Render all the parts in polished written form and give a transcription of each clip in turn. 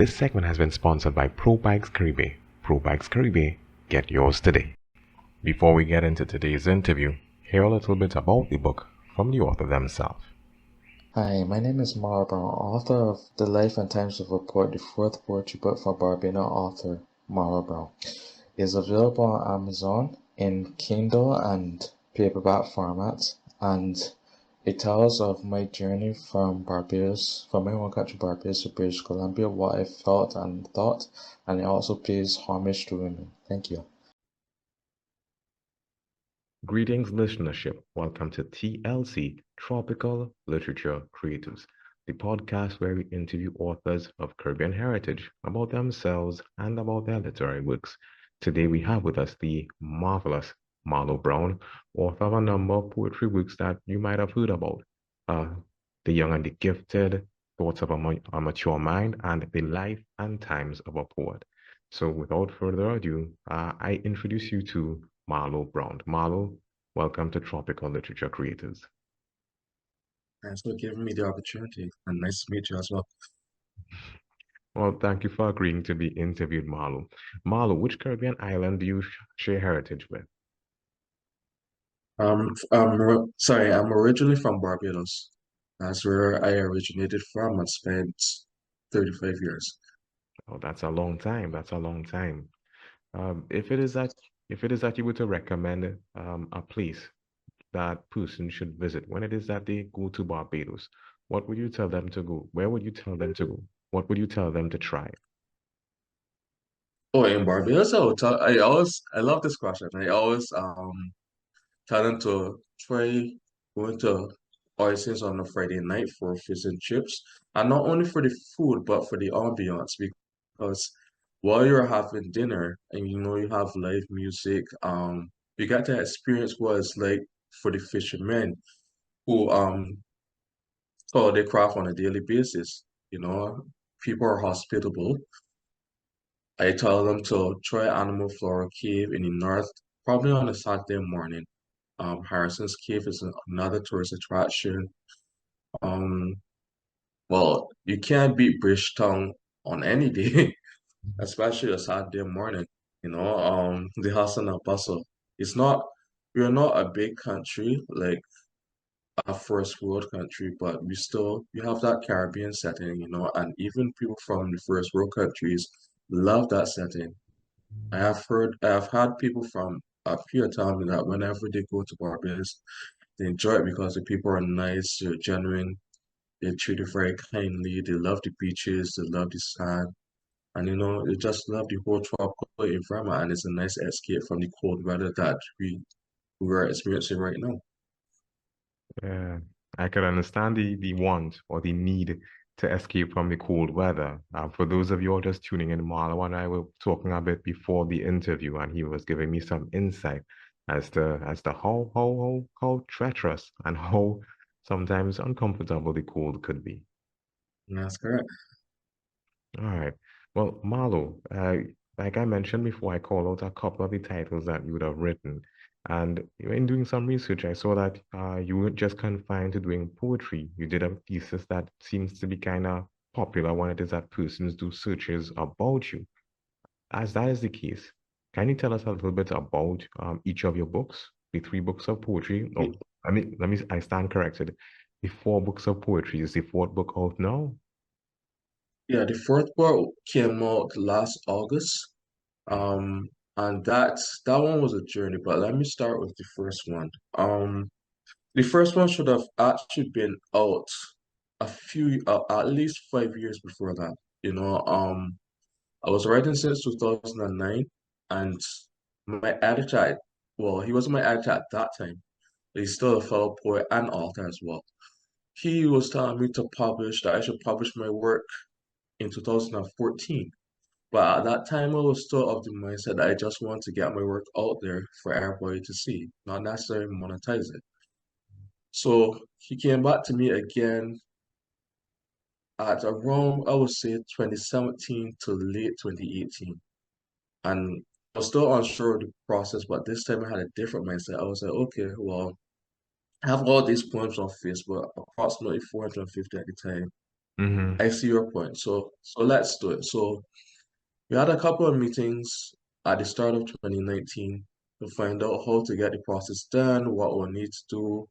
This segment has been sponsored by Pro Bikes Caribe. Pro Bikes Caribe, get yours today. Before we get into today's interview, hear a little bit about the book from the author themselves. Hi, my name is Marlo, author of The Life and Times of a Poet, the fourth poetry book from Barbadian author Marlo. It is available on Amazon in Kindle and paperback formats, and it tells of my journey from Barbados, from my home country Barbados to British Columbia, what I felt and thought, and it also pays homage to women. Thank you. Greetings, listenership. Welcome to TLC, Tropical Literature Creators, the podcast where we interview authors of Caribbean heritage about themselves and about their literary works. Today we have with us the marvelous Marlo Browne, author of a number of poetry works that you might have heard about. The Young and the Gifted, Thoughts of a Mature Mind, and The Life and Times of a Poet. So without further ado, I introduce you to Marlo Browne. Marlo, welcome to Tropical Literature Creators. Thanks for giving me the opportunity, and nice to meet you as well. Well, thank you for agreeing to be interviewed, Marlo. Marlo, which Caribbean island do you share heritage with? I'm originally from Barbados. That's where I originated from and spent 35 years. Oh, that's a long time. That's a long time. If it is that you were to recommend a place that person should visit when it is that they go to Barbados, what would you tell them to go? Where would you tell them to go? What would you tell them to try? Oh, in Barbados, I love this question. I always tell them to try going to Oasis on a Friday night for fish and chips, and not only for the food but for the ambiance because while you're having dinner and you have live music, you get to experience what it's like for the fishermen who follow their craft on a daily basis. You know, people are hospitable. I tell them to try Animal Flora Cave in the north, probably on a Saturday morning. Harrison's Cave is another tourist attraction. Um, well, you can't beat Bridgetown on any day, especially a Saturday morning. The hustle and bustle. It's not, we're not a big country like a first world country, but we have that Caribbean setting, and even people from the first world countries love that setting. I have had people from up here tell me that whenever they go to Barbados, they enjoy it because the people are nice, they're genuine, they're treated very kindly, they love the beaches, they love the sand, and they just love the whole tropical environment, and it's a nice escape from the cold weather that we're experiencing right now. Yeah, I could understand the want or the need to escape from the cold weather. For those of you all just tuning in, Marlo and I were talking a bit before the interview, and he was giving me some insight as to how treacherous and how sometimes uncomfortable the cold could be. That's correct. All right. Well, Marlo, like I mentioned before, I called out a couple of the titles that you would have written. And in doing some research, I saw that you weren't just confined to doing poetry. You did a thesis that seems to be kind of popular when it is that persons do searches about you. As that is the case, can you tell us a little bit about each of your books, the three books of poetry? Oh, I stand corrected. The four books of poetry. Is the fourth book out now? Yeah, the fourth book came out last August. Um, and that one was a journey, but let me start with the first one. The first one should have actually been out at least 5 years before that. I was writing since 2009, and my editor, well, he wasn't my editor at that time, but he's still a fellow poet and author as well. He was telling me that I should publish my work in 2014. But at that time, I was still of the mindset that I just want to get my work out there for everybody to see, not necessarily monetize it. So he came back to me again at around, I would say, 2017 to late 2018. And I was still unsure of the process, but this time I had a different mindset. I was like, okay, well, I have all these poems on Facebook, approximately 450 at the time. Mm-hmm. I see your point. So let's do it. So we had a couple of meetings at the start of 2019 to find out how to get the process done, what we'll need to do,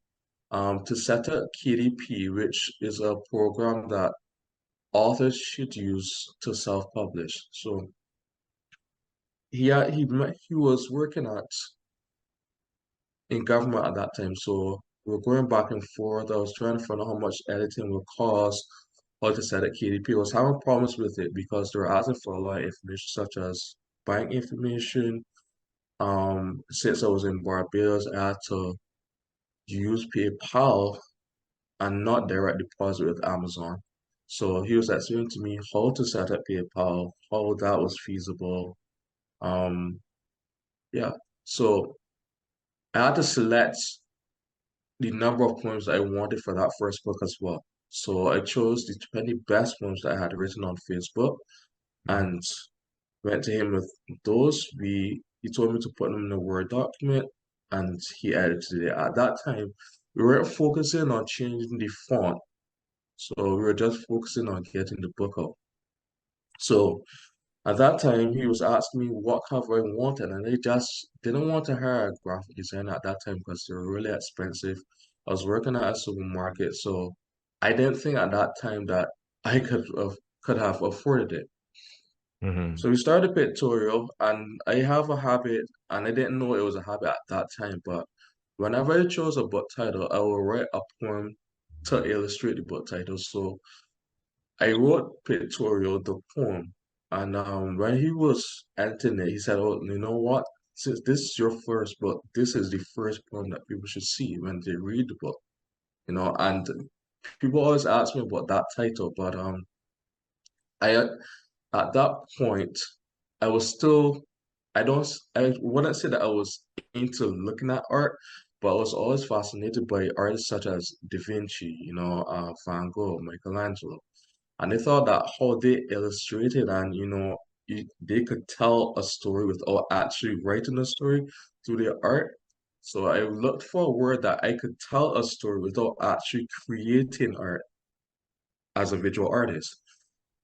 to set up KDP, which is a program that authors should use to self-publish. So he was working at in government at that time, so we were going back and forth. I was trying to find out how much editing would cost, how to set up KDP. I was having problems with it because they were asking for a lot of information, such as bank information. Since I was in Barbados, I had to use PayPal and not direct deposit with Amazon. So he was explaining to me how to set up PayPal, how that was feasible. Um, yeah. So I had to select the number of poems that I wanted for that first book as well. So I chose the 20 best poems that I had written on Facebook and went to him with those. He told me to put them in a Word document and he edited it. At that time, we weren't focusing on changing the font. So we were just focusing on getting the book out. So at that time, he was asking me what cover I wanted, and I just didn't want to hire a graphic designer at that time because they were really expensive. I was working at a supermarket, so I didn't think at that time that I could have afforded it. Mm-hmm. So we started a pictorial, and I have a habit, and I didn't know it was a habit at that time, but whenever I chose a book title, I will write a poem to illustrate the book title. So I wrote pictorial, the poem, and when he was editing it, he said, "Oh, you know what? Since this is your first book, this is the first poem that people should see when they read the book." And people always ask me about that title, but I at that point, I was still, I wouldn't say that I was into looking at art, but I was always fascinated by artists such as Da Vinci, Van Gogh, Michelangelo. And I thought that how they illustrated and they could tell a story without actually writing a story through their art. So I looked for a word that I could tell a story without actually creating art as a visual artist,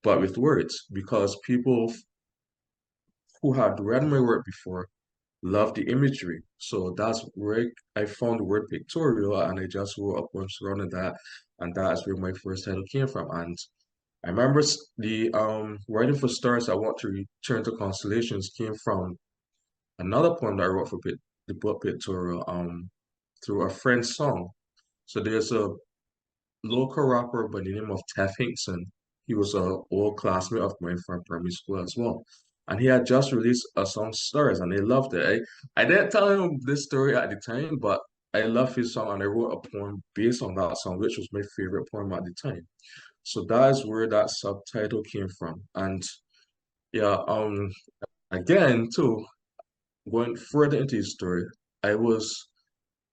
but with words, because people who had read my work before loved the imagery. So that's where I found the word pictorial and I just wrote a poem surrounding that. And that's where my first title came from. And I remember the writing for stars I want to return to constellations came from another poem that I wrote for the book pictorial through a friend's song. So there's a local rapper by the name of Tef Hinkson. He was an old classmate of mine from primary school as well. And he had just released a song Stars and he loved it. I didn't tell him this story at the time, but I love his song and I wrote a poem based on that song, which was my favorite poem at the time. So that is where that subtitle came from. And yeah, again too, going further into his story, I was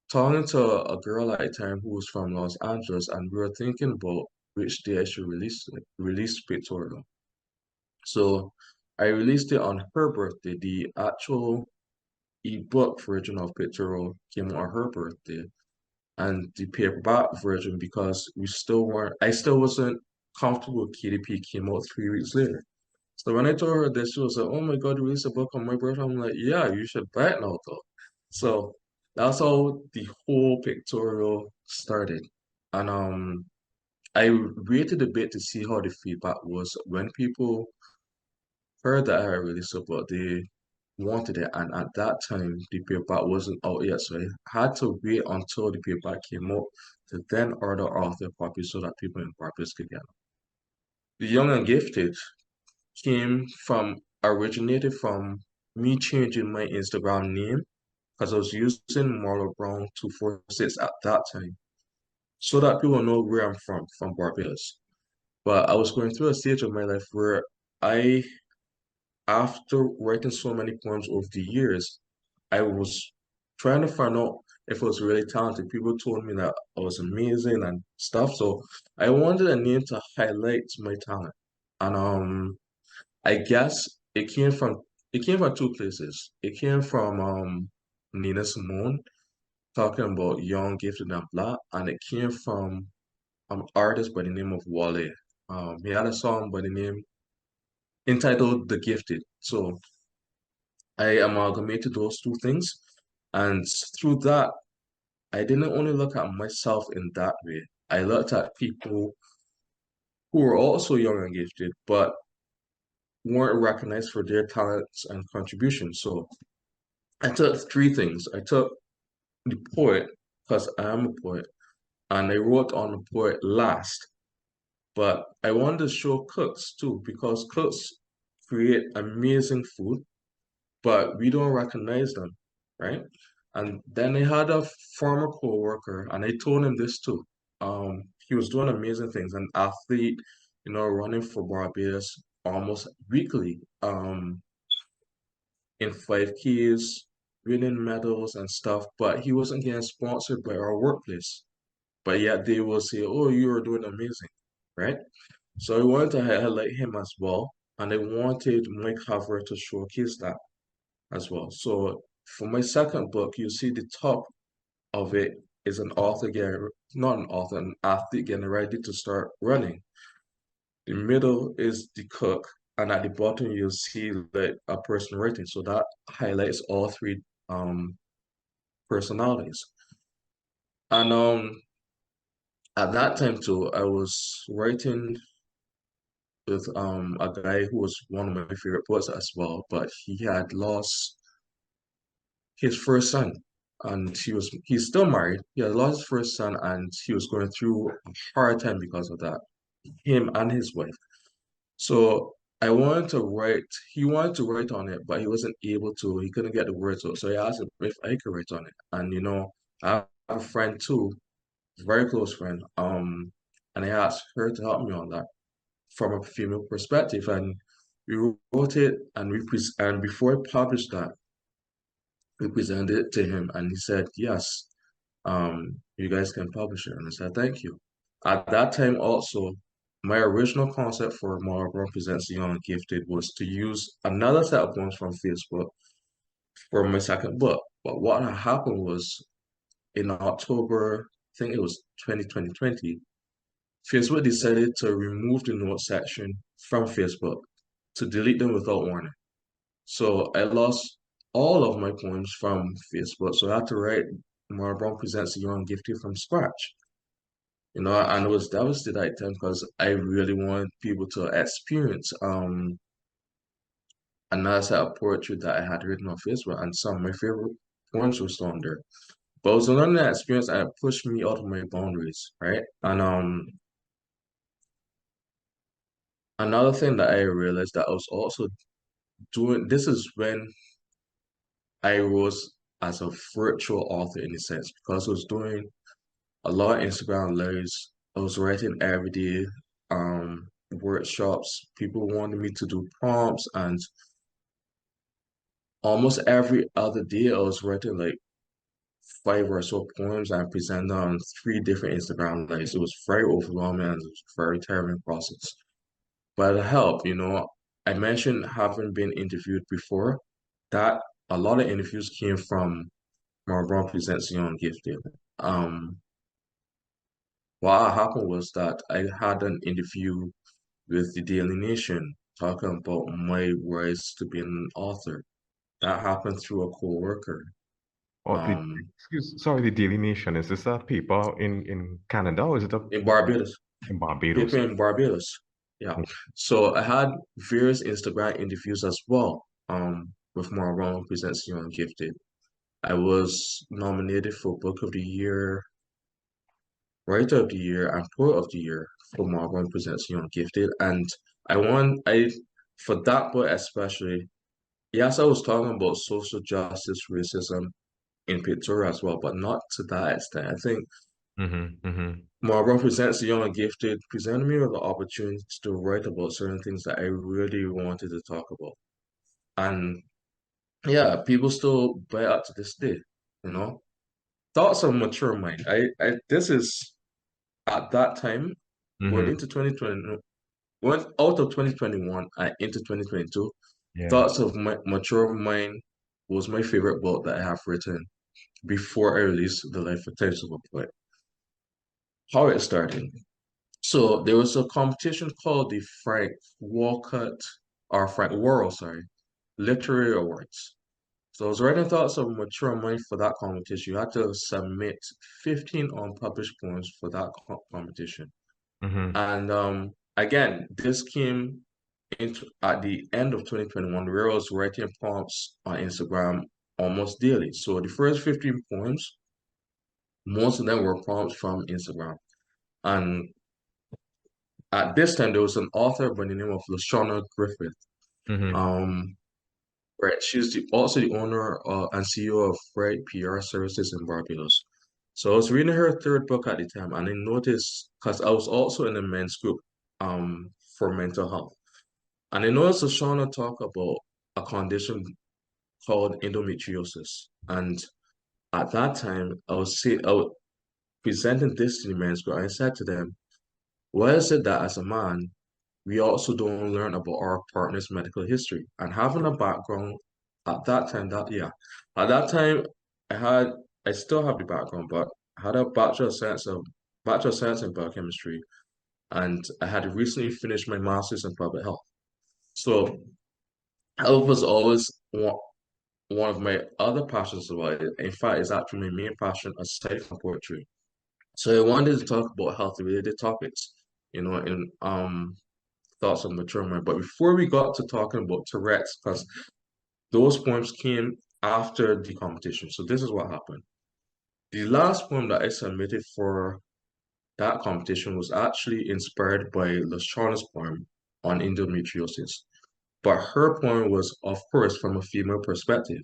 talking to a girl at the time who was from Los Angeles, and we were thinking about which day I should release Pictorial. So I released it on her birthday. The actual ebook version of Pictorial came on her birthday, and the paperback version because I still wasn't comfortable with KDP came out 3 weeks later. So when I told her this, she was like, "Oh my God, you released a book on my birthday." I'm like, "Yeah, you should buy it now, though." So that's how the whole pictorial started. And I waited a bit to see how the feedback was when people heard that I had released a book. They wanted it, and at that time, the paperback wasn't out yet, so I had to wait until the paperback came out to then order author copies so that people in Barbados could get them. The Young and Gifted originated from me changing my Instagram name because I was using Marlo Browne 246 at that time so that people know where I'm from Barbados. But I was going through a stage of my life where I, after writing so many poems over the years, I was trying to find out if I was really talented. People told me that I was amazing and stuff. So I wanted a name to highlight my talent. And I guess it came from two places. It came from Nina Simone talking about young, gifted, and black, and it came from an artist by the name of Wale. He had a song by the name entitled "The Gifted." So I amalgamated those two things, and through that, I didn't only look at myself in that way. I looked at people who were also young and gifted, but weren't recognized for their talents and contributions. So I took three things. I took the poet, because I am a poet, and I wrote on the poet last. But I wanted to show cooks too, because cooks create amazing food, but we don't recognize them, right? And then I had a former co-worker, and I told him this too. He was doing amazing things, an athlete, running for Barbados almost weekly, in 5Ks, winning medals and stuff, but he wasn't getting sponsored by our workplace. But yet they will say, "Oh, you are doing amazing," right? So I wanted to highlight him as well, and I wanted my cover to showcase that as well. So for my second book, you see the top of it is an author getting, not an author, an athlete getting ready to start running. The middle is the cook, and at the bottom you'll see like a person writing. So that highlights all three personalities. And at that time too, I was writing with a guy who was one of my favorite poets as well, but he had lost his first son, and he's still married. He had lost his first son, and he was going through a hard time because of that. Him and his wife. So I wanted to write. He wanted to write on it, but he wasn't able to. He couldn't get the words out. So I asked him if I could write on it. And I have a friend too, very close friend. And I asked her to help me on that from a female perspective. And we wrote it, and and before I published that, we presented it to him, and he said yes. You guys can publish it. And I said, thank you. At that time also, my original concept for Marlo Presents the Young and Gifted was to use another set of poems from Facebook for my second book. But what had happened was in October, I think it was 2020, Facebook decided to remove the note section from Facebook, to delete them without warning. So I lost all of my poems from Facebook. So I had to write Marlo Presents the Young and Gifted from scratch. And it was devastating at the time because I really wanted people to experience another set of poetry that I had written on Facebook, and some of my favorite poems were still on there. But it was another experience and it pushed me out of my boundaries, right? And another thing that I realized that I was also doing, this is when I rose as a virtual author in a sense, because I was doing a lot of Instagram lives. I was writing every day, workshops. People wanted me to do prompts, and almost every other day I was writing like five or so poems and presented on three different Instagram lives. It was very overwhelming and it was a very tiring process. But it helped, I mentioned having been interviewed before. That a lot of interviews came from Marlo Presents Young Gifted. Um, what happened was that I had an interview with the Daily Nation talking about my rise to being an author. That happened through a co-worker. Or Um, sorry, the Daily Nation. Is this a paper in Canada or is it in Barbados, in Barbados? people in Barbados. Yeah. So I had various Instagram interviews as well, with Marlo Presents Young and Gifted. I was nominated for Book of the Year, Writer of the Year, and Poet of the Year for Marlo Presents Young and Gifted. And for that book especially, yes, I was talking about social justice, racism in pictorial as well, but not to that extent. I think Mm-hmm. Marlo Presents the Young and Gifted presented me with the opportunity to write about certain things that I really wanted to talk about. And yeah, people still buy it up to this day, you know. Thoughts of mature mind. This is at that time, going Mm-hmm. into 2020, went out of 2021 and into 2022. Yeah. Thoughts of my mature mind was my favorite book that I have written before I released The Life Potential of a Poet. How it started. So there was a competition called the Frank Worrell, sorry, Literary Awards. So I was writing thoughts of mature mind for that competition. You had to submit 15 unpublished poems for that competition. Mm-hmm. And again, this came into at the end of 2021, where I was writing prompts on Instagram almost daily. So the first 15 poems, most of them were prompts from Instagram. And at this time, there was an author by the name of Lashana Griffith. Mm-hmm. Um, right, she's also the owner and CEO of Right PR Services in Barbados. So I was reading her third book at the time, and I noticed because I was also in a men's group for mental health, and I noticed Lashana talk about a condition called endometriosis, and at that time I was presenting this to the men's group. I said to them, "Why is it that as a man we also don't learn about our partner's medical history?" And having a background at that time, at that time, I had, I still have the background, but I had a bachelor of science in biochemistry, and I had recently finished my master's in public health. So health was always one of my other passions about it. In fact, it's actually my main passion aside from poetry. So I wanted to talk about health related topics, in thoughts of mature mind. But before we got to talking about Tourette's, because those poems came after the competition. So this is what happened. The last poem that I submitted for that competition was actually inspired by Lashana's poem on endometriosis. But her poem was, of course, from a female perspective.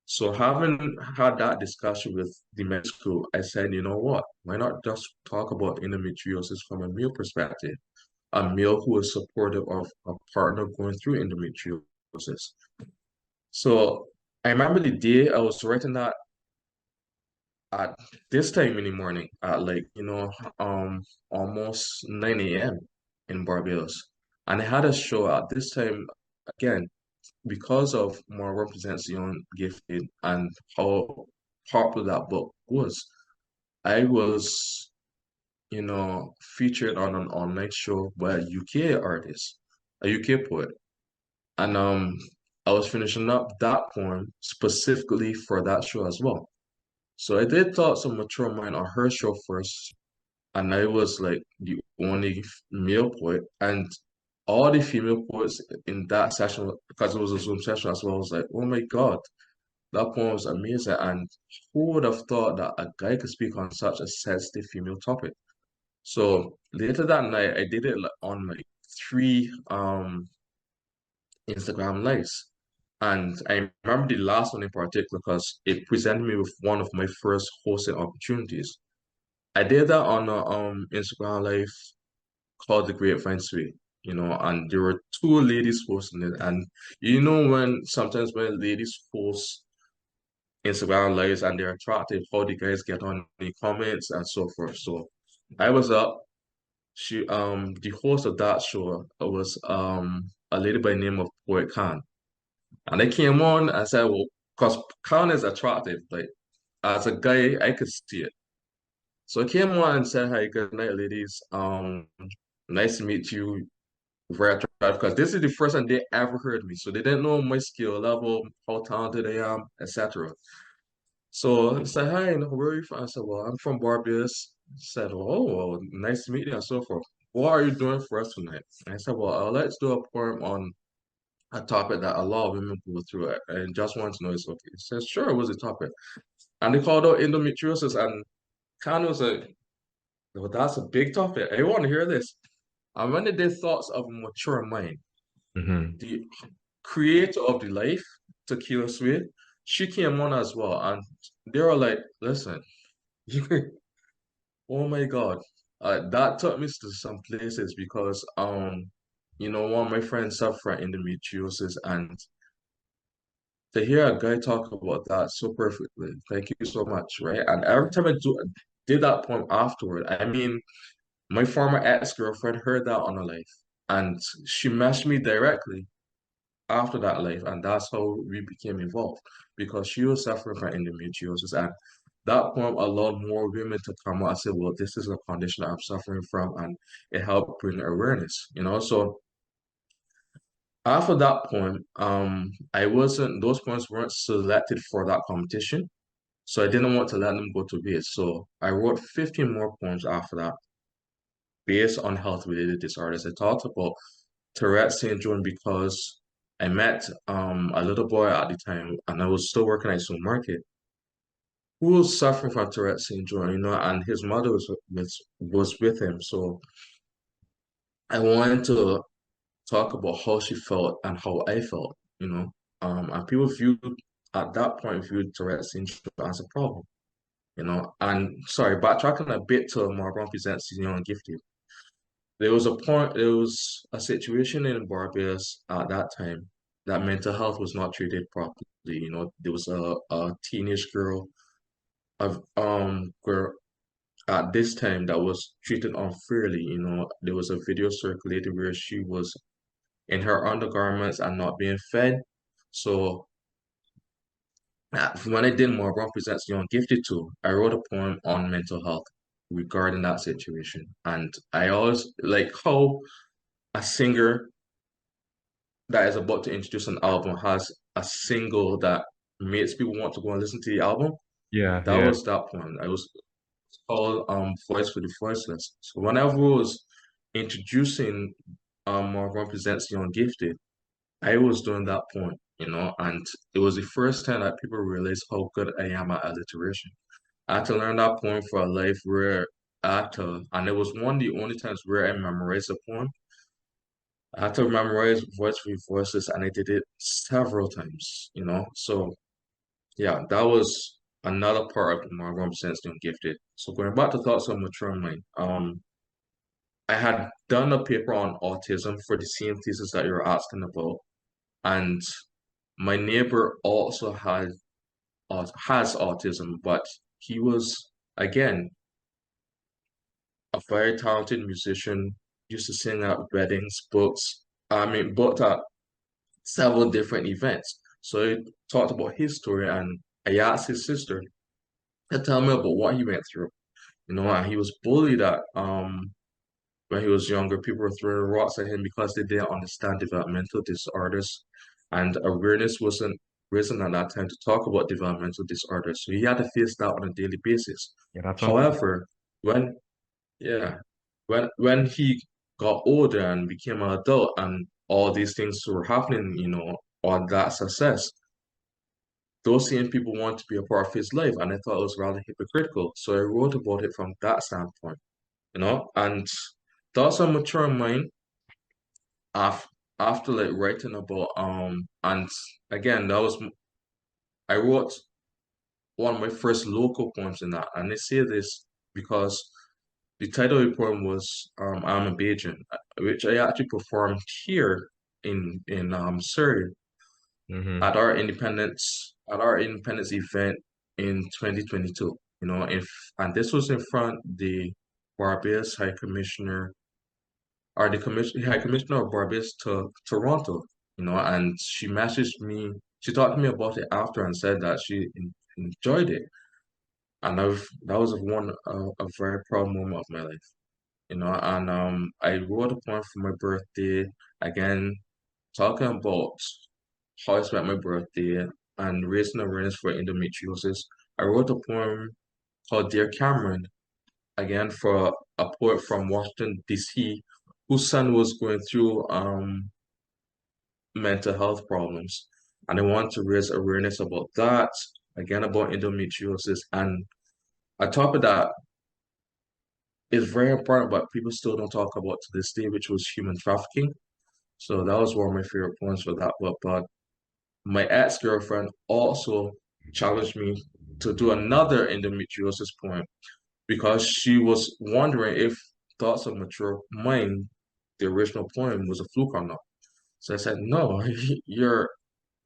So having had that discussion with the med school, I said, you know what? Why not just talk about endometriosis from a male perspective? A male who is supportive of a partner going through endometriosis. So I remember the day I was writing that at this time in the morning at almost 9 a.m. in Barbados. And I had a show at this time again because of Marlo Presents Young Gifted and how popular that book was. I was, featured on an online show by a UK artist, a UK poet. And I was finishing up that poem specifically for that show as well. So I did Thoughts of Mature Mind on her show first, and I was like the only male poet, and all the female poets in that session, because it was a Zoom session as well, was like, oh my God, that poem was amazing. And who would have thought that a guy could speak on such a sensitive female topic? So later that night, I did it on like three Instagram lives. And I remember the last one in particular because it presented me with one of my first hosting opportunities. I did that on a Instagram live called the Grapevine Suite, and there were two ladies hosting it. And when sometimes when ladies host Instagram lives and they're attractive, how the guys get on the comments and so forth. So I was up. The host of that show was a lady by the name of Poet Khan. And I came on and said, well, because Khan is attractive, like as a guy, I could see it. So I came on and said, "Hi, good night, ladies. Nice to meet you. Very attractive." Because this is the first time they ever heard me. So they didn't know my skill level, how talented I am, etc. So I said, "Hi, where are you from?" I said, "Well, I'm from Barbados." I said, "Oh, well, nice to meet you," and so forth. "What are you doing for us tonight?" And I said, "Well, let's do a poem on a topic that a lot of women go through it and just want to know it's okay." He says, "Sure, what's the topic?" And they called out endometriosis, and kind of was like, "Well, that's a big topic. I want to hear this." And when they did Thoughts of a Mature Mind, Mm-hmm. the creator of the life, Tequila Sweet, she came on as well. And they were like, listen, oh my God. That took me to some places because one of my friends suffered from endometriosis, and to hear a guy talk about that so perfectly, thank you so much, right? And every time did that poem afterward, I mean, my former ex-girlfriend heard that on a live, and she messaged me directly after that live, and that's how we became involved because she was suffering from endometriosis. And that poem allowed more women to come out and say, well, this is a condition that I'm suffering from, and it helped bring awareness, you know. So after that poem, I wasn't those poems weren't selected for that competition. So I didn't want to let them go to waste. So I wrote 15 more poems after that based on health related disorders. I talked about Tourette syndrome because I met a little boy at the time and I was still working at a supermarket who was suffering from Tourette syndrome, you know, and his mother was with him. So I wanted to talk about how she felt and how I felt, you know. And people viewed at that point viewed Tourette syndrome as a problem, you know. And sorry, backtracking a bit to Marlo presents the young and gifted. There was a point, there was a situation in Barbados at that time that mental health was not treated properly. You know, there was a teenage girl of girl at this time that was treated unfairly. You know, there was a video circulated where she was in her undergarments and not being fed. So when I did more Brown Presents Young Gifted too, I wrote a poem on mental health regarding that situation. And I always like how a singer that is about to introduce an album has a single that makes people want to go and listen to the album. Yeah, That yeah. was that poem. I was called Voice for the Voiceless. So whenever I was introducing Marvin Presents Young Gifted, I was doing that poem, you know, and it was the first time that people realized how good I am at alliteration. I had to learn that poem for a life where I had to, and it was one of the only times where I memorized a poem. I had to memorize voice for voices, and I did it several times, you know. So yeah, that was another part of my Rum Sense Doing Gifted. So going back to thoughts on mature mind, I had done a paper on autism for the same thesis that you're asking about, and my neighbor also has autism, but he was again a very talented musician, used to sing at weddings, books. I mean, booked at several different events. So he talked about his story, and I asked his sister to tell me about what he went through. You know, and he was bullied at when he was younger. People were throwing rocks at him because they didn't understand developmental disorders, and awareness wasn't risen at that time to talk about developmental disorders. So he had to face that on a daily basis. Yeah, that's unfortunate. However, when yeah, when he got older and became an adult and all these things were happening, you know, or that success, those same people want to be a part of his life, and I thought it was rather hypocritical. So I wrote about it from that standpoint, you know, and thoughts on mature mind after like writing about and again that was I wrote one of my first local poems in that, and I say this because the title of the poem was I'm a Bajan, which I actually performed here in Surrey Mm-hmm. at our independence event in 2022. You know, if and this was in front the Barbados High Commissioner or the High Commissioner of Barbados to Toronto. You know, and she messaged me. She talked to me about it after and said that she enjoyed it, and that was a very proud moment of my life. You know, and I wrote a poem for my birthday, again, talking about how I spent my birthday and raising awareness for endometriosis. I wrote a poem called Dear Cameron, again, for a poet from Washington, D.C., whose son was going through mental health problems. And I want to raise awareness about that, again, about endometriosis. And a topic that is very important, but people still don't talk about to this day, which was human trafficking. So that was one of my favorite points for that book. But my ex-girlfriend also challenged me to do another endometriosis poem because she was wondering if Thoughts of Mature Mind, the original poem, was a fluke or not. So I said, no, you're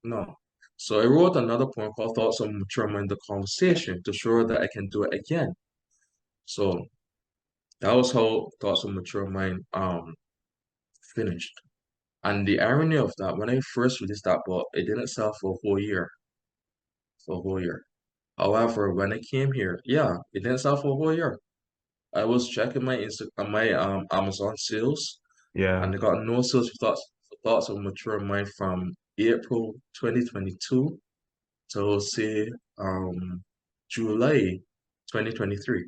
no. So I wrote another poem called Thoughts of Mature Mind, the Conversation, to show her that I can do it again. So that was how Thoughts of Mature Mind finished. And the irony of that, when I first released that book, it didn't sell for a whole year. For a whole year. However, when I came here, yeah, it didn't sell for a whole year. I was checking my Amazon sales, Yeah. and I got no sales for thoughts of mature mind from April 2022 to say July 2023.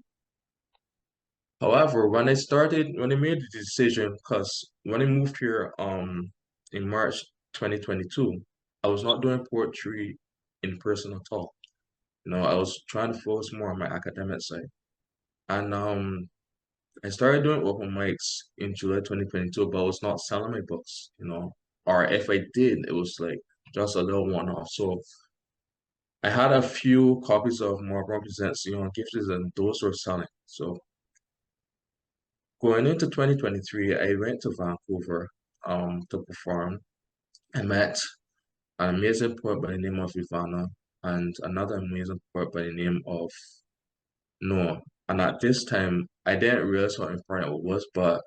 However, when I made the decision, because when I moved here in March 2022, I was not doing poetry in person at all. I was trying to focus more on my academic side. And I started doing open mics in July 2022, but I was not selling my books. Or if I did, it was like just a little one-off. So I had a few copies of Marlo Presents, Gifted, and those were selling. So going into 2023, I went to Vancouver to perform. I met an amazing poet by the name of Ivana and another amazing poet by the name of Noah. And at this time, I didn't realize how important it was, but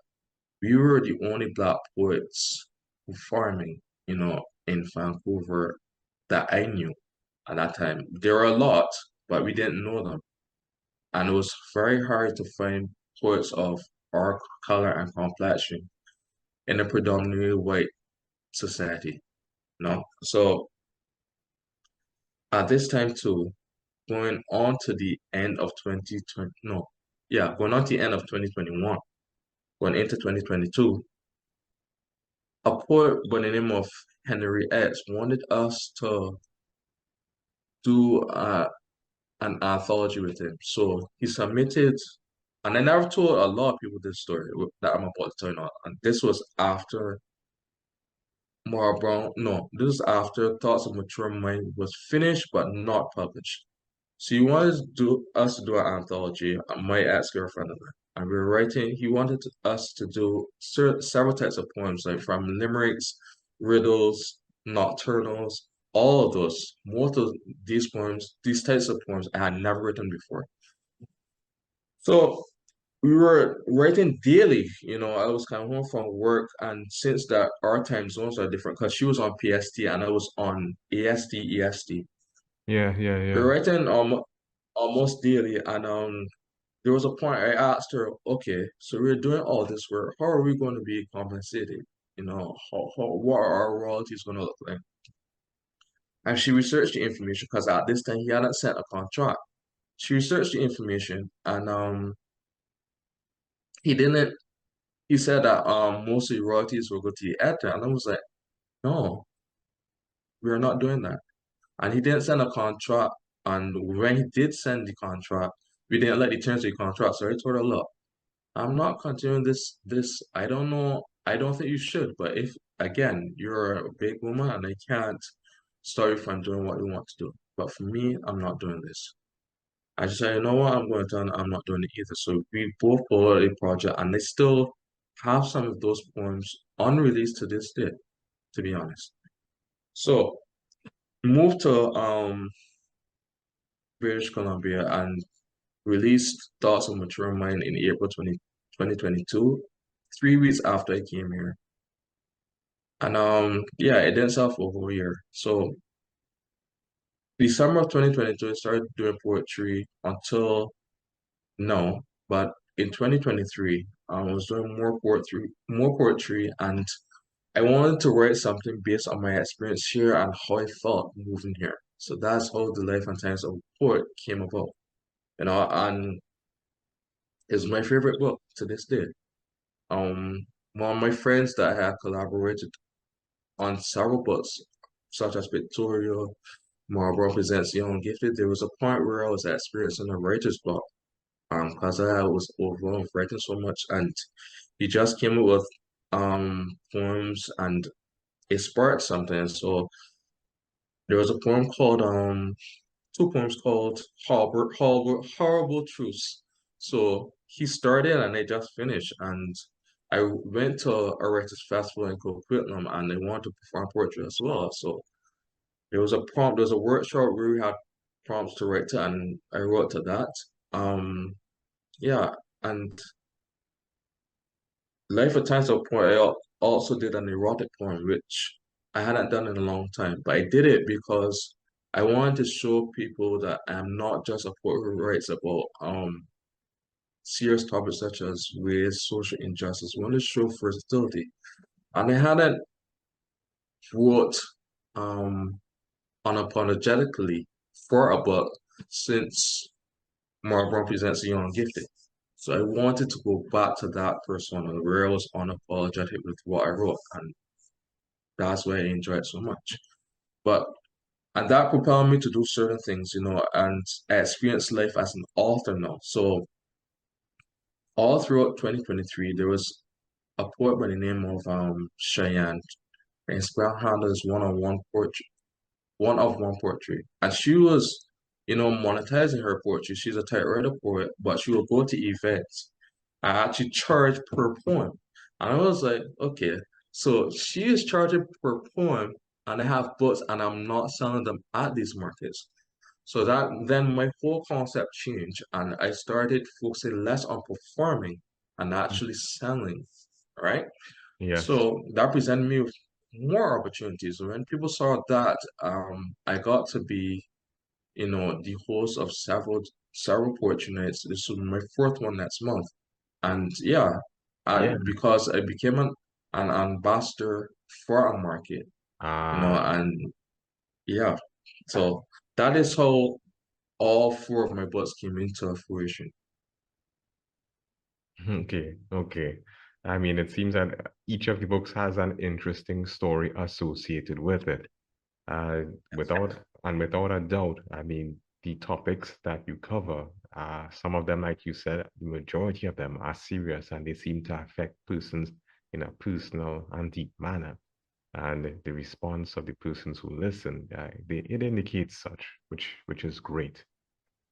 we were the only Black poets performing, in Vancouver that I knew at that time. There were a lot, but we didn't know them. And it was very hard to find poets of our color and complexion in a predominantly white society. So at this time too, going on to the end of 2020, no, yeah, going on to the end of 2021, going into 2022, a poet by the name of Henry X wanted us to do an anthology with him. So he submitted, and I never told a lot of people this story that I'm about to tell you now. And this was after Browne, no, this was after Thoughts of Mature Mind was finished but not published. So he wanted us to do an anthology, my ex-girlfriend and I. And we were writing, he wanted us to do several types of poems, like from limericks, riddles, nocturnals, all of those. Most of these poems, these types of poems, I had never written before. So we were writing daily. I was coming home from work, and since that our time zones are different, because she was on PST and I was on AST, EST. Yeah, yeah, We yeah. were writing almost daily, and there was a point I asked her, okay, so we're doing all this work. How are we going to be compensated? What are our royalties going to look like? And she researched the information because at this time he hadn't sent a contract. She researched the information, and he didn't. He said that most of the royalties will go to the editor, and I was like, no, we're not doing that. And he didn't send a contract. And when he did send the contract, we didn't let the terms of the contract. So I told her, look, I'm not continuing this. I don't know. I don't think you should. But if again, you're a big woman and I can't stop you from doing what you want to do. But for me, I'm not doing this. I just said, you know what, I'm going to do, and I'm not doing it either. So we both followed a project and they still have some of those poems unreleased to this day, to be honest. So moved to British Columbia and released Thoughts of Mature Mind in April 2022, 3 weeks after I came here. And yeah, it didn't sell for a whole year. So the summer of 2022, I started doing poetry until now. But in 2023, I was doing more poetry, and I wanted to write something based on my experience here and how I felt moving here. So that's how the Life and Times of a Poet came about. And it's my favorite book to this day. One of my friends that I had collaborated on several books, such as Victoria, Marlo Presents Young Gifted, there was a point where I was experiencing a writer's block, because I was overwhelmed with writing so much, and he just came up with poems, and it sparked something. So there was a poem called two poems called Horrible Truths. So he started and I just finished, and I went to a writers festival in Coquitlam and they wanted to perform poetry as well. So there was a workshop where we had prompts to write to, and I wrote to that. Um, yeah, and Life of Times of Poet, also did an erotic poem, which I hadn't done in a long time, but I did it because I wanted to show people that I'm not just a poet who writes about serious topics such as race, social injustice. I want to show versatility. And I hadn't wrote um unapologetically for a book since Marlo presents the young and gifted. So I wanted to go back to that persona where I was unapologetic with what I wrote, and that's why I enjoy it so much. But and that propelled me to do certain things, and I experienced life as an author now. So all throughout 2023, there was a poet by the name of Cheyenne, and Brown handles one-on-one poetry, one-of-one poetry, and she was, monetizing her poetry. She's a typewriter poet, but she will go to events. I actually charge per poem, and I was like, okay, so she is charging per poem, and I have books, and I'm not selling them at these markets. So that then my whole concept changed, and I started focusing less on performing and actually selling, right? Yes. So that presented me with more opportunities. When people saw that, I got to be, the host of several poetry nights. This will be my fourth one next month, and yeah, Yeah. because I became an ambassador for a market, Ah, and yeah, so that is how all four of my books came into fruition. okay, okay. I mean, it seems that each of the books has an interesting story associated with it. Without a doubt, I mean, the topics that you cover, some of them, like you said, the majority of them are serious and they seem to affect persons in a personal and deep manner. And the response of the persons who listen, it indicates such, which is great.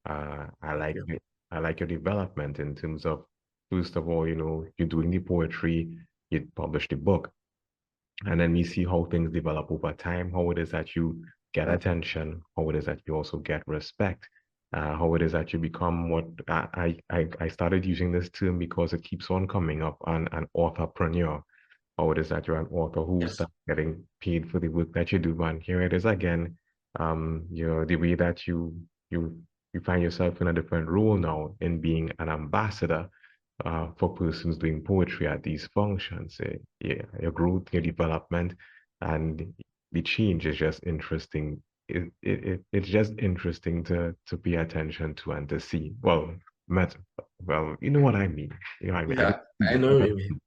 I Thank like you. it. I like your development in terms of, first of all, you're doing the poetry, you publish the book, and then we see how things develop over time, how it is that you get attention, how it is that you also get respect, how it is that you become what I started using this term because it keeps on coming up, an authorpreneur. How it is that you're an author who Yes. starts getting paid for the work that you do. And here it is again, the way that you you find yourself in a different role now in being an ambassador for persons doing poetry at these functions. Yeah, your growth, your development, and the change is just interesting. It's just interesting to pay attention to and to see. Well, met, well, you know what I mean. You know what I mean. I Yeah, don't I speak. know what you mean.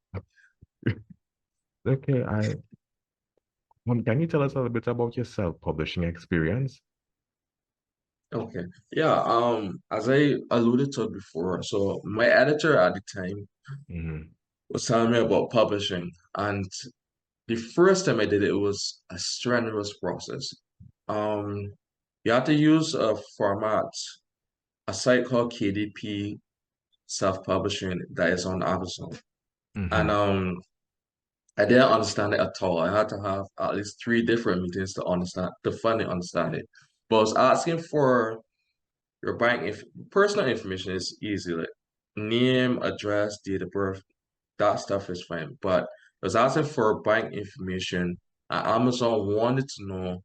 Okay, can you tell us a little bit about your self-publishing experience? Okay. Yeah, as I alluded to before, so my editor at the time Hmm. was telling me about publishing, and the first time I did it, it was a strenuous process. Um, you have to use a format, a site called KDP Self-Publishing that is on Amazon. And Hmm. I didn't understand it at all. I had to have at least three different meetings to finally understand it. But I was asking for your personal information is easy, like name, address, date of birth, that stuff is fine. But I was asking for bank information, and Amazon wanted to know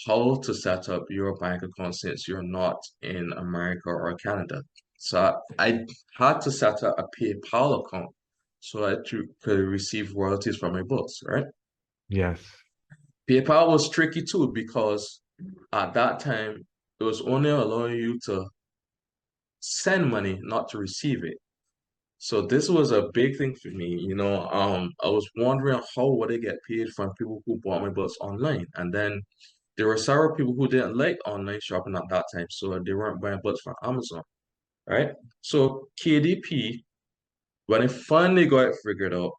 how to set up your bank account since you're not in America or Canada. So I had to set up a PayPal account so that you could receive royalties from my books, right? Yes. PayPal was tricky too because at that time it was only allowing you to send money, not to receive it. So this was a big thing for me, I was wondering how would I get paid from people who bought my books online, and then there were several people who didn't like online shopping at that time, so they weren't buying books from Amazon, right? So KDP, when I finally got it figured out,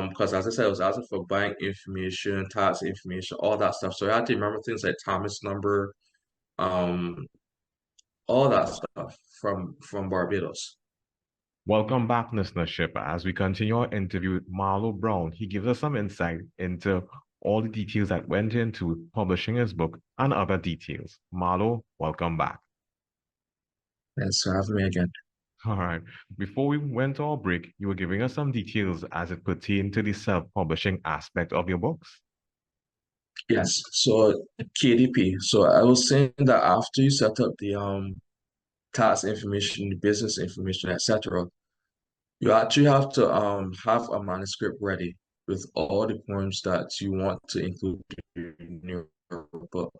because as I said, I was asking for bank information, tax information, all that stuff. So I had to remember things like Thomas number, um, all that stuff from Barbados. Welcome back, listenership. As we continue our interview with Marlo Browne, he gives us some insight into all the details that went into publishing his book and other details. Marlo, welcome back. Thanks for having me again. All right. Before we went to our break, you were giving us some details as it pertained to the self-publishing aspect of your books. Yes. So KDP. So I was saying that after you set up the tax information, the business information, etc., you actually have to have a manuscript ready with all the poems that you want to include in your book.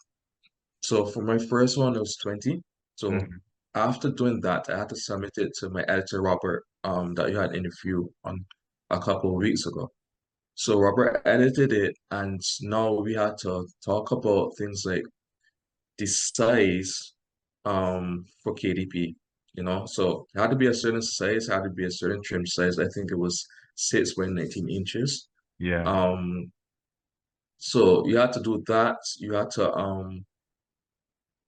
So for my first one, it was 20. So Mhm. after doing that, I had to submit it to my editor, Robert, that you had interviewed on a couple of weeks ago. So Robert edited it, and now we had to talk about things like the size for KDP, So it had to be a certain size, had to be a certain trim size. I think it was 6 by 19 inches. Yeah. Um, so you had to do that. You had to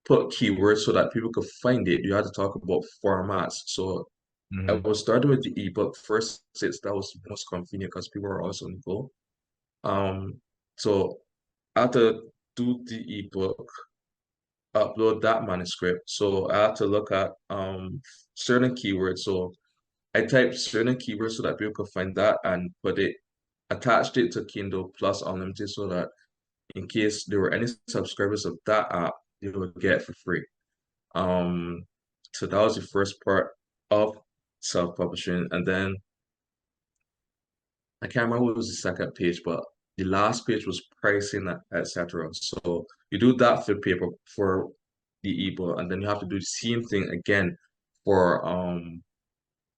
put keywords so that people could find it. You had to talk about formats. So I Mhm. was starting with the ebook first, since that was most convenient because people are also on the go. Um, so I had to do the ebook, upload that manuscript. So I had to look at certain keywords. So I typed certain keywords so that people could find that and attached it to Kindle Plus Unlimited so that in case there were any subscribers of that app, they would get it for free. Um, so that was the first part of self-publishing. And then I can't remember what was the second page, but the last page was pricing, etc. So you do that for paper for the ebook, and then you have to do the same thing again for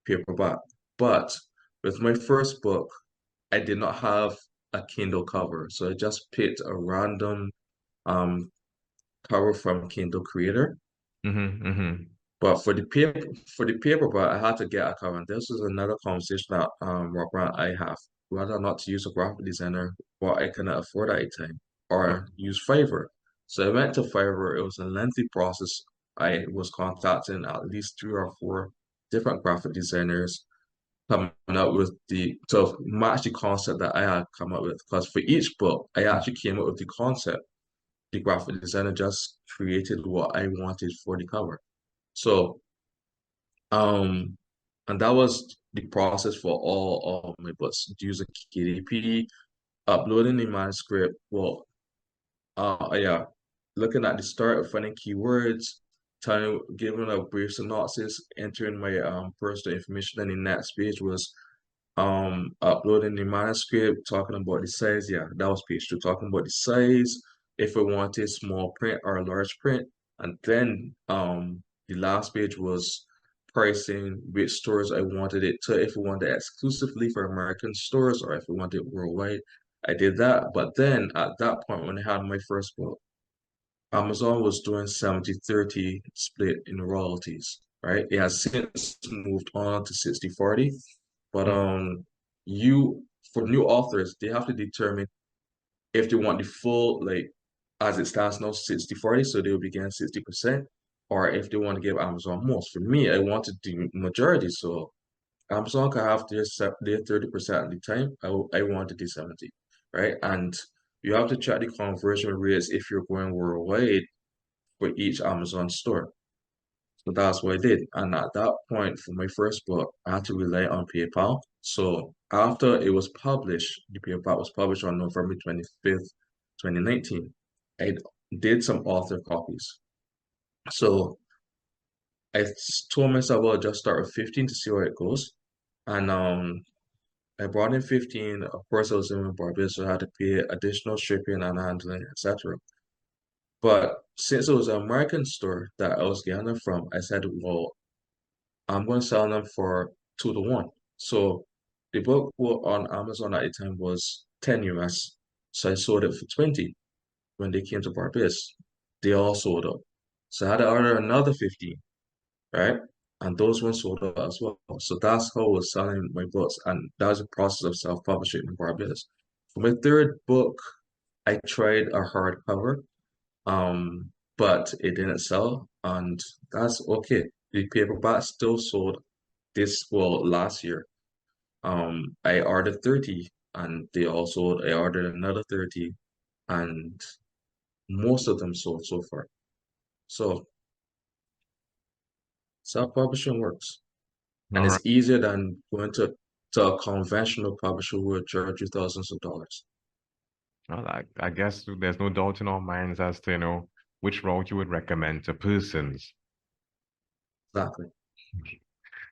paperback. But with my first book, I did not have a Kindle cover, so I just picked a random um cover from Kindle Creator. Mhm. Mhm. But for the paperback, I had to get a cover. And this was another conversation that Robert and I have, whether or not to use a graphic designer, what I cannot afford at the time, or use Fiverr. So I went to Fiverr. It was a lengthy process. I was contacting at least 3 or 4 different graphic designers, coming up with to match the concept that I had come up with. Because for each book, I actually came up with the concept. The graphic designer just created what I wanted for the cover. So um, and that was the process for all of my books. Using KDP, uploading the manuscript. Well, yeah, looking at the start, finding keywords, giving a brief synopsis, entering my personal information. And the next page was uploading the manuscript, talking about the size. Yeah, that was page 2, talking about the size, if I wanted small print or large print. And then the last page was pricing, which stores I wanted it to, if I wanted it exclusively for American stores or if I wanted it worldwide. I did that. But then at that point, when I had my first book, Amazon was doing 70-30 split in royalties, right? It has since moved on to 60-40. But Mhm. you for new authors, they have to determine if they want the full, like as it stands now, 60-40, so they'll be getting 60%, or if they want to give Amazon most. For me, I wanted the majority, so Amazon can have their 30% at the time. I wanted the 70, right? And you have to check the conversion rates if you're going worldwide for each Amazon store. So that's what I did. And at that point, for my first book, I had to rely on PayPal. So after it was published, the paperback was published on November 25th, 2019. I did some author copies. So told myself, I'll just start with 15 to see where it goes. And I brought in 15. Of course, I was in Barbados, so I had to pay additional shipping and handling, etc. But since it was an American store that I was getting them from, I said, well, I'm going to sell them for 2 to 1. So the book on Amazon at the time was 10 US. So I sold it for 20 when they came to Barbados. They all sold up. So I had to order another 15, right? And those ones sold out as well. So that's how I was selling my books. And that was the process of self-publishing in Barbados. For my third book, I tried a hardcover, but it didn't sell. And that's okay. The paperback still sold last year. I ordered 30 and I ordered another 30 and most of them sold so far. So self-publishing works. And All right. it's easier than going to a conventional publisher who will charge you thousands of dollars. Well, I guess there's no doubt in our minds as to, which route you would recommend to persons. Exactly.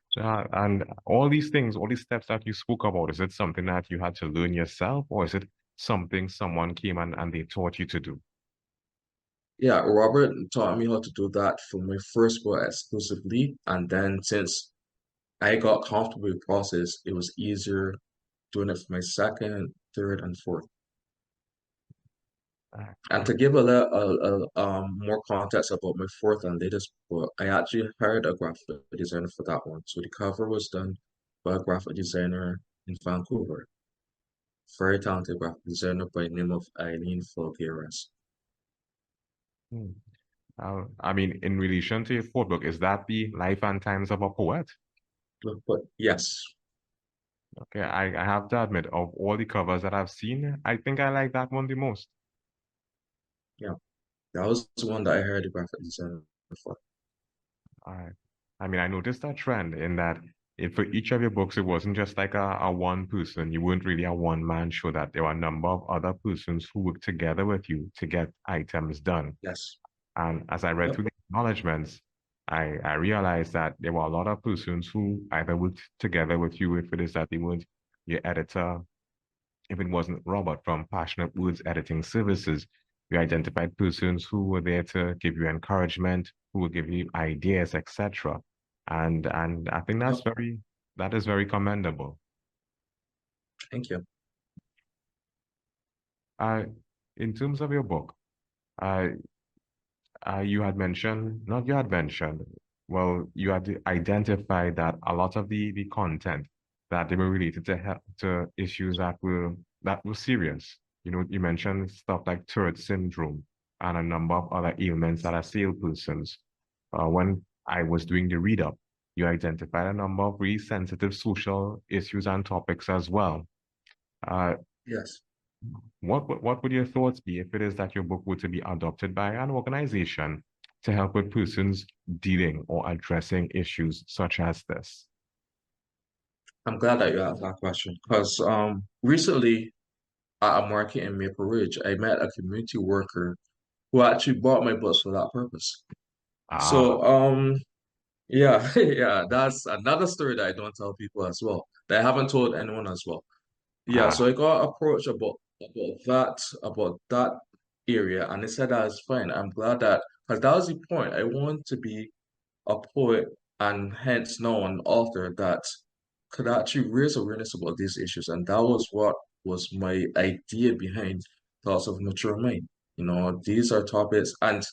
So, and all these things, all these steps that you spoke about, is it something that you had to learn yourself, or is it something someone came and they taught you to do? Yeah, Robert taught me how to do that for my first book exclusively, and then since I got comfortable with the process, it was easier doing it for my second, third, and fourth. And Okay. to give more context about my fourth and latest book, I actually hired a graphic designer for that one. So the cover was done by a graphic designer in Vancouver, very talented graphic designer by the name of Eileen Folgueras. Hmm. I mean, in relation to your fourth book, is that the Life and Times of a Poet? But yes, Okay, I have to admit, of all the covers that I've seen, I think I like that one the most. yeah, that was the one that I hired a graphic designer for. I, I mean, I noticed that trend in that for each of your books, it wasn't just like a one person. You weren't really a one-man show, that there were a number of other persons who worked together with you to get items done. Yes. And as I read Yep. through the acknowledgements, I realized that there were a lot of persons who either worked together with you, if it is that they weren't your editor, if it wasn't Robert from Passionate Words Editing Services. You identified persons who were there to give you encouragement, who will give you ideas, etc. And I think Yep. that is very commendable. Thank you. Uh, in terms of your book, uh, you had mentioned, not you had mentioned, well, you had identified that a lot of the content that they were related to issues that were serious. You mentioned stuff like Tourette syndrome and a number of other ailments that assail persons. When I was doing the read up, you identified a number of really sensitive social issues and topics as well. Uh, Yes. what would your thoughts be if it is that your book were to be adopted by an organization to help with persons dealing or addressing issues such as this? I'm glad that you asked that question because recently at a market in Maple Ridge, I met a community worker who actually bought my books for that purpose. Ah, So yeah, yeah, that's another story that I don't tell people as well. That I haven't told anyone as well. Yeah, ah, so I got approached about that area, and they said that is fine. I'm glad that because that was the point. I want to be a poet and hence now an author that could actually raise awareness about these issues. And that was what was my idea behind Thoughts of Mature Mind. These are topics, and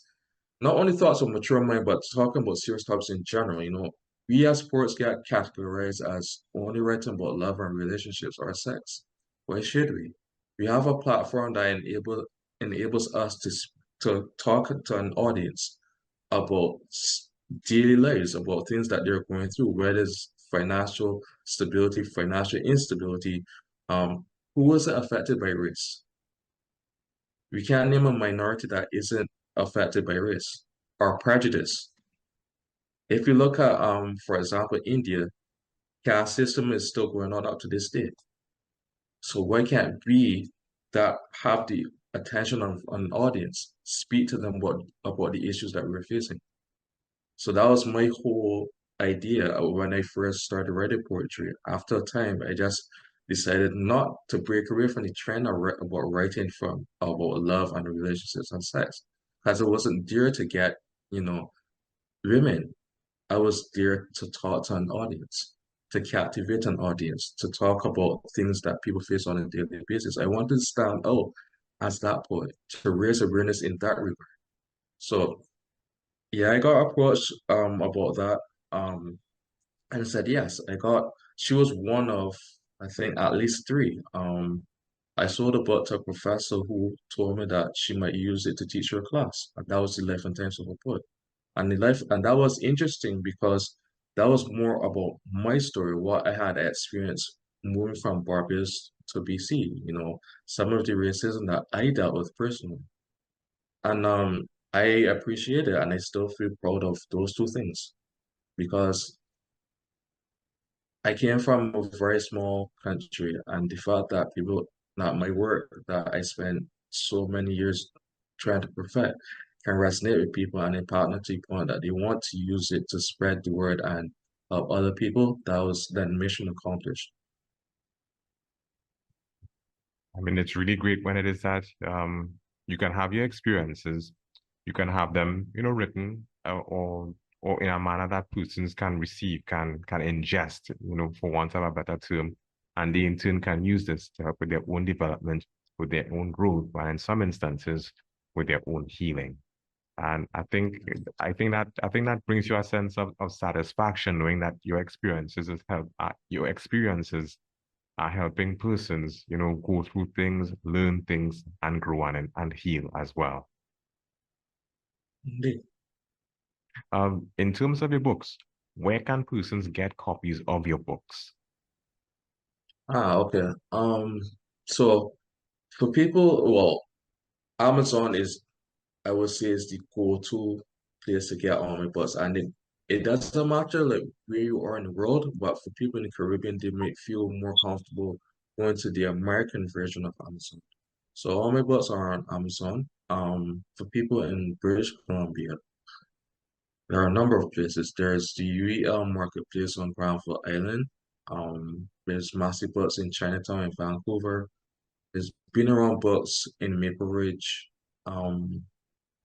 not only thoughts of mature mind, but talking about serious topics in general. We as sports get categorized as only writing about love and relationships or sex. Why should we? We have a platform that enables us to talk to an audience about daily lives, about things that they're going through, whether it's financial stability, financial instability, who wasn't affected by race. We can't name a minority that isn't affected by race or prejudice. If you look at, for example, India, caste system is still going on up to this day. So why can't we that have the attention of an audience speak to them about the issues that we're facing? So that was my whole idea when I first started writing poetry. After a time, I just decided not to break away from the trend about writing from about love and relationships and sex, because I wasn't there to get, you know, women. I was there to talk to an audience, to captivate an audience, to talk about things that people face on a daily basis. I wanted to stand out as that poet, to raise awareness in that regard. So yeah, I got approached about that. And said yes. She was one of I think at least three. I sold a book to a professor who told me that she might use it to teach her class. And that was the life and times of a poet. And that was interesting because that was more about my story, what I had experienced moving from Barbados to BC, some of the racism that I dealt with personally. And I appreciate it and I still feel proud of those two things because I came from a very small country, and the fact that people that my work that I spent so many years trying to perfect can resonate with people and impact them to the point that they want to use it to spread the word and help other people, that was then mission accomplished. I mean, it's really great when it is that you can have your experiences, you can have them, written or in a manner that persons can receive, can ingest, for want of a better term, and they in turn can use this to help with their own development, with their own growth, and in some instances, with their own healing. And I think that brings you a sense of satisfaction knowing that your experiences are helping persons, go through things, learn things, and grow and heal as well. Indeed. In terms of your books, where can persons get copies of your books? Okay. So for people, well, Amazon is, I would say, is the go-to place to get all my books, and it doesn't matter like where you are in the world, but for people in the Caribbean, they may feel more comfortable going to the American version of Amazon. So all my books are on Amazon. For people in British Columbia, there are a number of places. There's the UEL Marketplace on Granville Island. There's Massey Books in Chinatown in Vancouver. There's Been Around Books in Maple Ridge. Um,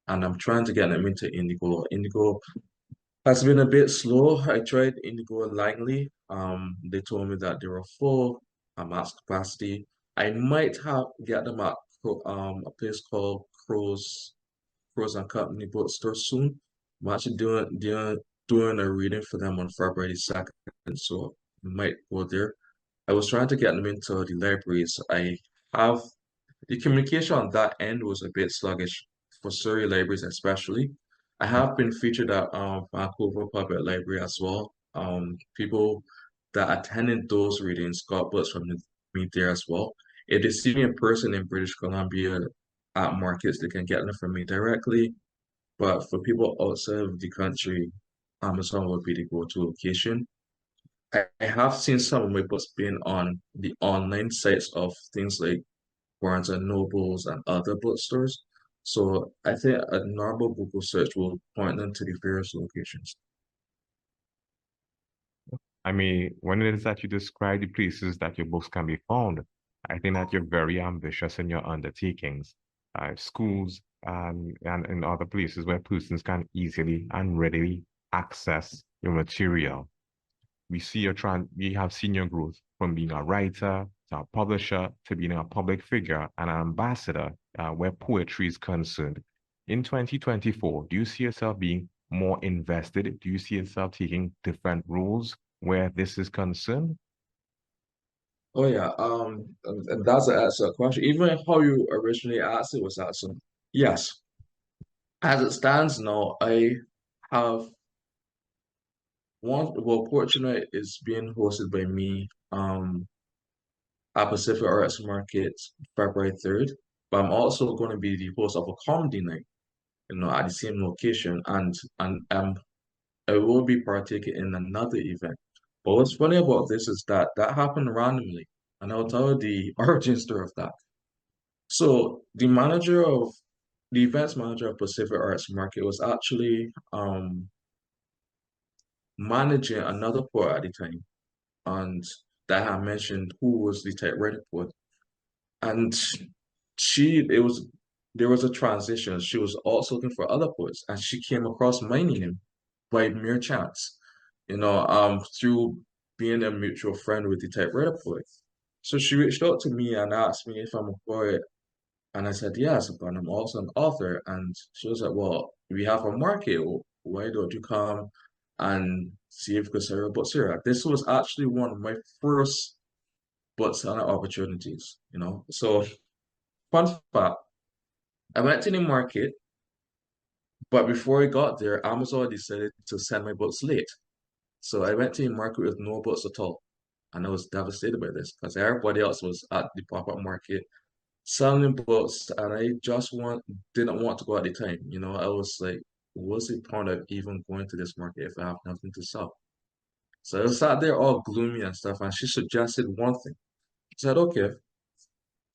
and I'm trying to get them into Indigo. Indigo has been a bit slow. I tried Indigo and Langley. They told me that they were full. I'm at capacity. I might have get them at a place called Crows and Company bookstore soon. I'm actually doing a reading for them on February 2nd, so I might go there. I was trying to get them into the libraries. I have the communication on that end was a bit sluggish for Surrey libraries especially. I have been featured at Vancouver Public Library as well. People that attended those readings got books from me there as well. If they see me in person in British Columbia at markets, they can get them from me directly. But for people outside of the country, Amazon would be the go-to location. I have seen some of my books being on the online sites of things like Barnes and Nobles and other bookstores. So I think a normal Google search will point them to the various locations. I mean, when it is that you describe the places that your books can be found, I think that you're very ambitious in your undertakings. Schools and in other places where persons can easily and readily access your material. We have seen your growth from being a writer to a publisher to being a public figure and an ambassador where poetry is concerned. In 2024, do you see yourself being more invested? Do you see yourself taking different roles where this is concerned? Oh yeah, and that's an answer question. Even how you originally asked it was awesome. Yes, as it stands now, I have one. Well, Fortunate is being hosted by me at Pacific Arts Market February 3rd, but I'm also going to be the host of a comedy night, at the same location, and I will be partaking in another event. But what's funny about this is that that happened randomly, and I'll tell you the origin story of that. So the events manager of Pacific Arts Market was actually managing another poet at the time, and that I mentioned who was the typewriter poet, and she it was there was a transition. She was also looking for other poets, and she came across my name by mere chance, through being a mutual friend with the typewriter poet. So she reached out to me and asked me if I'm a poet, and I said yes, but I'm also an author. And she was like, "Well, we have a market. Why don't you come and see if you could sell your books here?" This was actually one of my first book selling opportunities. So fun fact, I went to the market, but before I got there, Amazon decided to send my books late. So I went to the market with no books at all. And I was devastated by this because everybody else was at the pop-up market selling books, and I just didn't want to go at the time. I was like, what's the point of even going to this market if I have nothing to sell? So I sat there all gloomy and stuff, and she suggested one thing. I said, okay,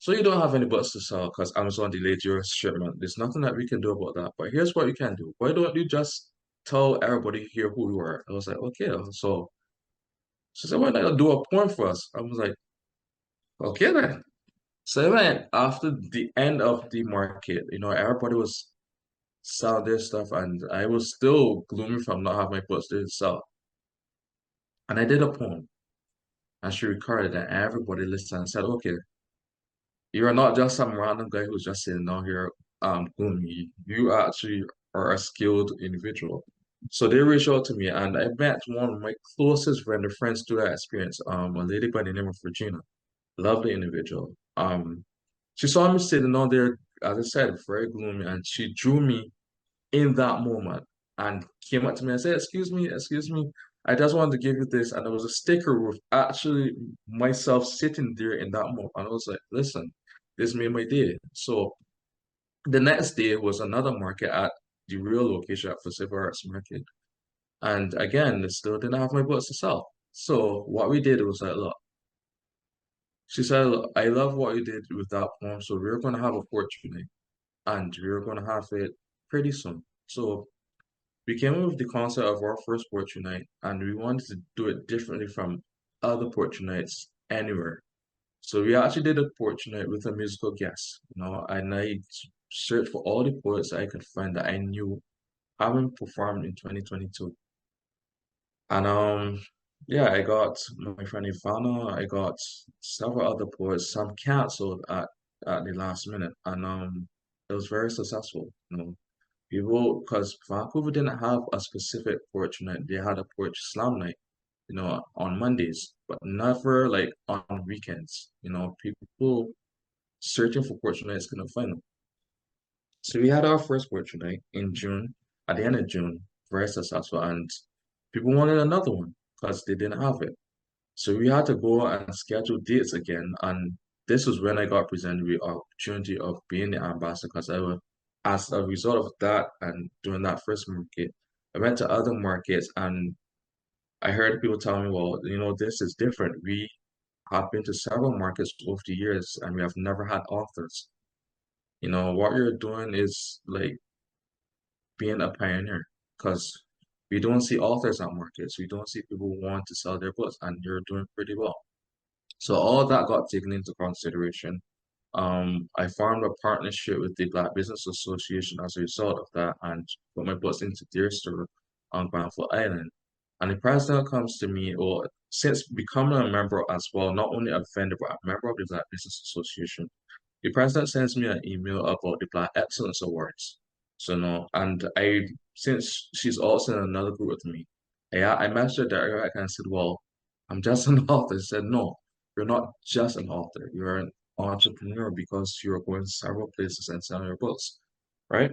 So you don't have any butts to sell because Amazon delayed your shipment. There's nothing that we can do about that. But here's what you can do. Why don't you just tell everybody here who you are? I was like, okay. So she said, why not do a poem for us? I was like, okay then. So I went after the end of the market, everybody was selling their stuff and I was still gloomy from not having my books to sell. And I did a poem and she recorded it and everybody listened and said, okay, you are not just some random guy who's just sitting down here gloomy. You actually are a skilled individual. So they reached out to me and I met one of my closest friends through that experience, a lady by the name of Regina. Lovely individual. She saw me sitting down there, as I said, very gloomy, and she drew me in that moment and came up to me and said, excuse me, I just wanted to give you this. And there was a sticker with actually myself sitting there in that moment. And I was like, listen, this made my day. So the next day was another market at the real location at Pacific Arts Market. And again, they still didn't have my books to sell. So what we did was like, look, she said, look, I love what you did with that poem. So we're going to have a portrait and we're going to have it pretty soon. So we came up with the concept of our first portrait night, and we wanted to do it differently from other portrait nights anywhere. So we actually did a portrait night with a musical guest, and I searched for all the poets I could find that I knew haven't performed in 2022. And yeah, I got my friend Ivana, I got several other poets, some canceled at the last minute, and it was very successful. People, because Vancouver didn't have a specific poetry night, they had a poetry slam night, on Mondays, but never like on weekends. People searching for poetry nights couldn't find them. So we had our first poetry night in June, at the end of June, very successful, and people wanted another one because they didn't have it. So we had to go and schedule dates again, and this was when I got presented with the opportunity of being the ambassador because as a result of that and doing that first market, I went to other markets and I heard people tell me, well, this is different. We have been to several markets over the years and we have never had authors. What you're doing is like being a pioneer because we don't see authors at markets. We don't see people who want to sell their books, and you're doing pretty well. So all that got taken into consideration. I formed a partnership with the Black Business Association as a result of that and put my books into their store on Granville Island. And the president comes to me, or since becoming a member as well, not only a vendor, but a member of the Black Business Association, the president sends me an email about the Black Excellence Awards. So no, and since she's also in another group with me, I messaged her directly and said, well, I'm just an author. She said, no, you're not just an author. You're an entrepreneur because you're going several places and selling your books, right?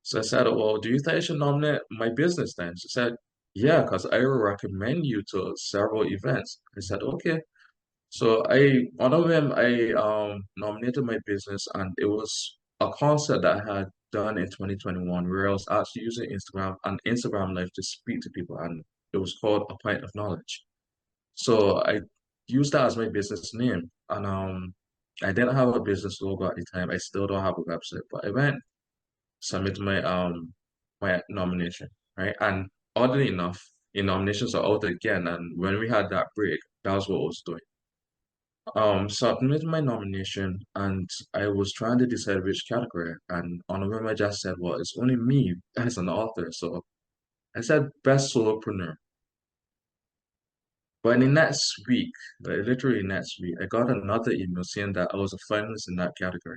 So I said, well, do you think I should nominate my business then? She said, yeah, because I will recommend you to several events. I said, okay. So on a whim, I nominated my business, and it was a concert that I had done in 2021 where I was actually using Instagram Live to speak to people, and it was called A Pint of Knowledge. So I used that as my business name, and I didn't have a business logo at the time. I still don't have a website, but I went submit my nomination, right? And oddly enough, the nominations are out again, and when we had that break, that was what I was doing. Submitted my nomination and I was trying to decide which category. And on a whim, I just said, well, it's only me as an author. So I said best solopreneur. But in the next week, like literally next week, I got another email saying that I was a finalist in that category.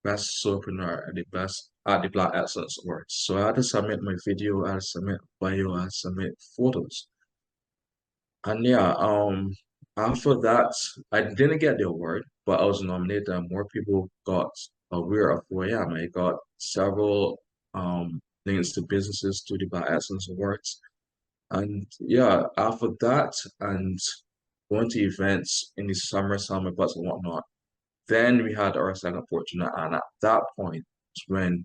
Best solopreneur at the Black Excellence Awards. So I had to submit my video, I had to submit bio, I had to submit photos. And yeah, after that, I didn't get the award, but I was nominated, and more people got aware of who I am. I got several links to businesses to the Black Excellence Awards, and yeah, after that, and going to events in the summer butts and whatnot, then we had our second fortune, and at that point, when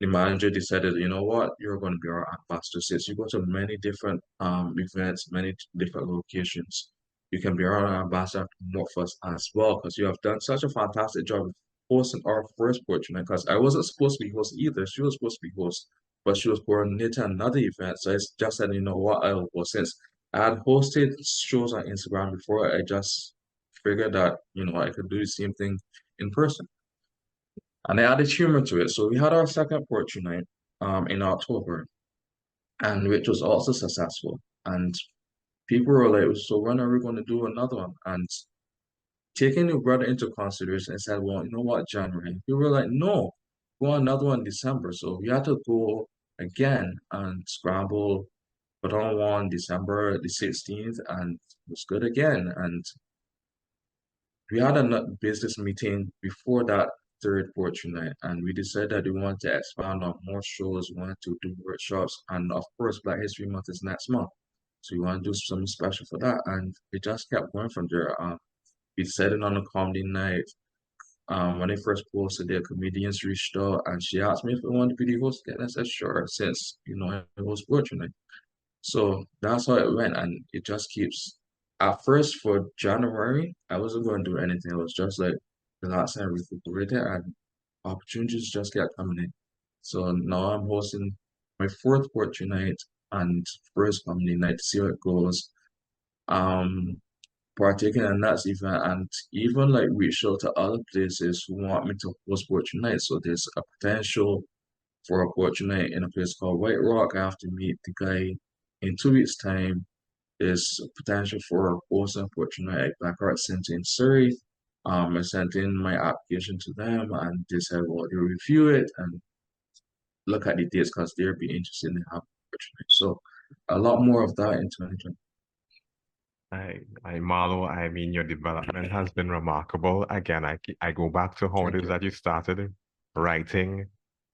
the manager decided, you know what, you're going to be our ambassador since you go to many different events, many different locations. you can be our ambassador and promote for us as well because you have done such a fantastic job of hosting our first portrait night. Because I wasn't supposed to be host either. She was supposed to be host, but she was coordinating another event. So I just said, you know what, I will go. Since I had hosted shows on Instagram before, I just figured that, you know, I could do the same thing in person. And I added humor to it. So we had our second portrait night in October, and which was also successful. And people were like, so when are we going to do another one? And taking your brother into consideration, I said, well, you know what, January. People were like, no, go another one in December. So we had to go again and scramble, put on one December the 16th, and it was good again. And we had a business meeting before that third portrait night, and we decided that we wanted to expand on more shows, we wanted to do workshops, and of course, Black History Month is next month. So we want to do something special for that. And we just kept going from there. We decided on a comedy night. When I first posted there, comedians reached out and she asked me if I wanted to be the host again. I said, sure, since, you know, I was fortunate. So that's how it went. And it just keeps, at first for January, I wasn't going to do anything. It was just like relaxing and recuperating and opportunities just kept coming in. So now I'm hosting my fourth portrait night and first comedy night to see how it goes. Um, Partaking in that event and even like reach out to other places who want me to host portrait night. So there's a potential for a portrait night in a place called White Rock. I have to meet the guy in 2 weeks' time. There's a potential for hosting a portrait night at Black Art Center in Surrey. I sent in my application to them and they said, well, they review it and look at the dates because they'll be interested in having a portrait night. So a lot more of that in 2020. Marlo, I mean, your development has been remarkable. Again, I go back to how it Thank is you. that you started writing,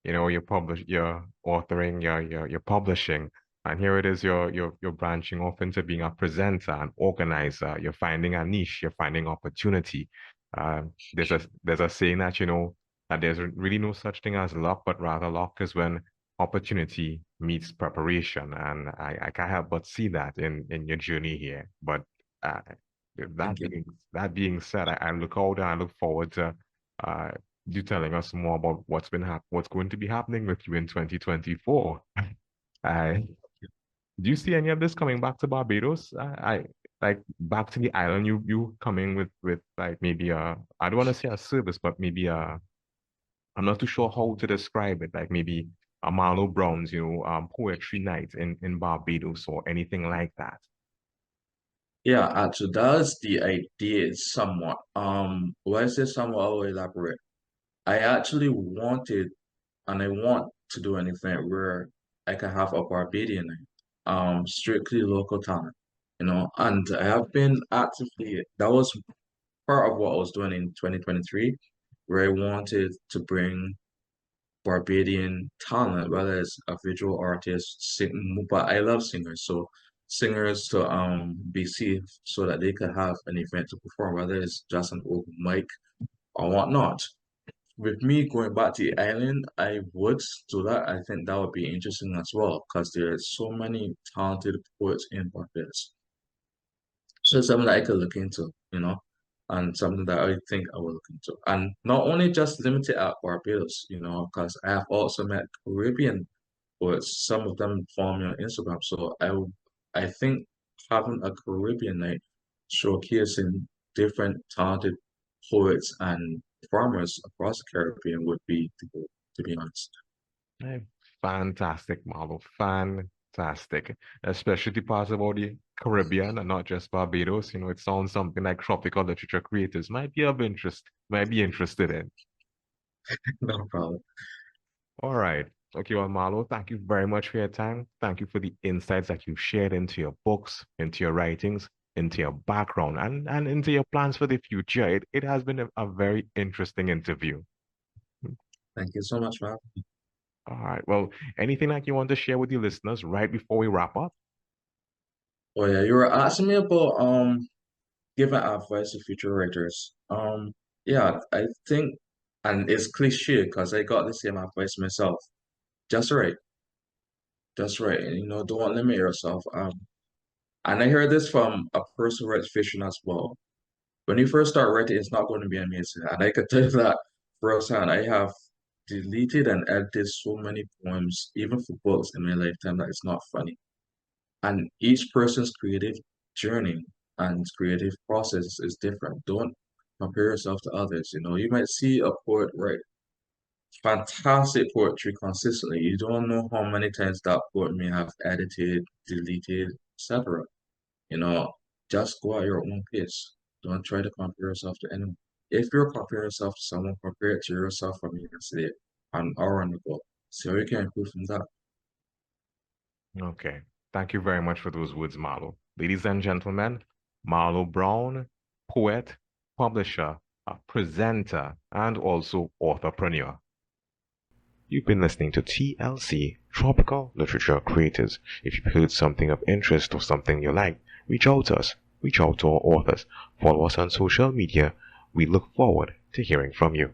you know, you're authoring, you're publishing, and here it is, you're branching off into being a presenter, an organizer. You're finding a niche, you're finding opportunity. There's a saying that, you know, that there's really no such thing as luck, but rather luck is when opportunity meets preparation, and I can't help but see that in your journey here. But uh, Thank you. that being said, I look out and I look forward to uh, you telling us more about what's going to be happening with you in 2024. I Do you see any of this coming back to Barbados? I like back to the island. You coming with like maybe I don't want to say a service, but maybe I'm not too sure how to describe it. Like maybe a Marlo Browne's, you know, poetry night in Barbados or anything like that. Yeah, actually, that's the idea somewhat. When I say somewhat, I will elaborate. I actually wanted, and I want to do an event where I can have a Barbadian night, strictly local talent, you know, and I have been actively, that was part of what I was doing in 2023, where I wanted to bring Barbadian talent, whether it's a visual artist, sing, but I love singers, so singers to be seen so that they could have an event to perform, whether it's just an open mic or whatnot. With me going back to the island, I would do that. I think that would be interesting as well because there are so many talented poets in Barbados. So it's something that I could look into, you know, and something that I think I will look into. And not only just limited at Barbados, you know, because I have also met Caribbean poets. Some of them follow me on Instagram. So I think having a Caribbean night showcasing different talented poets and farmers across the Caribbean would be the goal, to be honest. Eh, Fantastic, Marlo. Fantastic. Especially the part about the Caribbean and not just Barbados. You know, it sounds something like tropical literature creators might be of interest, might be interested in. No problem. All right. Okay, well, Marlo, thank you very much for your time. Thank you for the insights that you've shared into your books, into your writings, into your background, and into your plans for the future. It has been a very interesting interview. Thank you so much, man. All right. Well, anything that you want to share with your listeners right before we wrap up? Oh yeah, you were asking me about giving advice to future writers. Yeah, I think, and it's cliche because I got the same advice myself. Just write, just write, and you know, don't limit yourself. And I heard this from a person who writes fiction as well. When you first start writing, it's not going to be amazing. And I can tell you that firsthand. I have deleted and edited so many poems, even for books in my lifetime, that it's not funny. And each person's creative journey and creative process is different. Don't compare yourself to others. You know, you might see a poet write fantastic poetry consistently. You don't know how many times that poet may have edited, deleted, etc. You know, just go at your own pace. Don't try to compare yourself to anyone. If you're comparing yourself to someone, compare it to yourself from yesterday, an hour ago. See how you can improve from that. Okay. Thank you very much for those words, Marlo. Ladies and gentlemen, Marlo Browne, poet, publisher, a presenter, and also authorpreneur. You've been listening to TLC, Tropical Literature Creators. If you've heard something of interest or something you like, reach out to us. Reach out to our authors. Follow us on social media. We look forward to hearing from you.